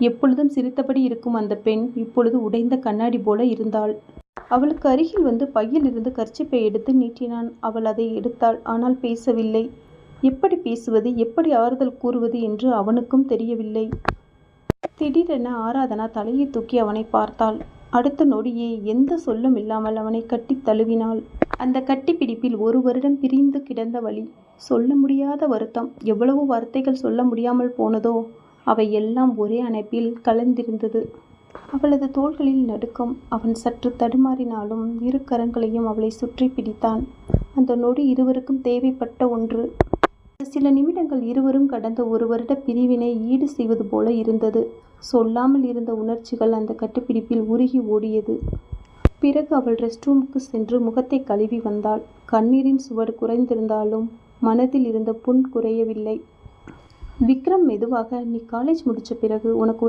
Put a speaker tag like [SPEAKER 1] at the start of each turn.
[SPEAKER 1] எப்பொழுதும் சிரித்தபடி இருக்கும் அந்த பெண் இப்பொழுது உடைந்த கண்ணாடி போல இருந்தாள். அவளுக்கு அருகில் வந்து பையில் இருந்து கர்ச்சிப்பை எடுத்து நீட்டினான். அவள் அதை எடுத்தாள். ஆனால் பேசவில்லை. எப்படி பேசுவது, எப்படி ஆறுதல் கூறுவது என்று அவனுக்கும் தெரியவில்லை. திடீரென ஆராதனா தலையை தூக்கி அவனை பார்த்தாள். அடுத்த நொடியே எந்த சொல்லும் இல்லாமல் அவனை கட்டித் தழுவினாள். அந்த கட்டிப்பிடிப்பில் 1 வருடம் பிரிந்து கிடந்த வலி, சொல்ல முடியாத வருத்தம், எவ்வளவு வார்த்தைகள் சொல்ல முடியாமல் போனதோ அவை எல்லாம் ஒரே அணைப்பில் கலந்திருந்தது. அவளது தோள்களில் நடுக்கம். அவன் சற்று தடுமாறினாலும் 2 கரங்களையும் அவளை சுற்றி பிடித்தான். அந்த நொடி இருவருக்கும் தேவைப்பட்ட ஒன்று. சில நிமிடங்கள் இருவரும் கடந்த 1 வருட பிரிவினை ஈடு செய்வது போல இருந்தது. சொல்லாமல் இருந்த உணர்ச்சிகள் அந்த கட்டுப்பிடிப்பில் உருகி ஓடியது. பிறகு அவள் ரெஸ்ட் ரூமுக்கு சென்று முகத்தை கழுவி வந்தாள். கண்ணீரின் சுவடு குறைந்திருந்தாலும் மனதில் இருந்த புண் குறையவில்லை. விக்ரம் மெதுவாக, நீ காலேஜ் முடிச்ச பிறகு உனக்கு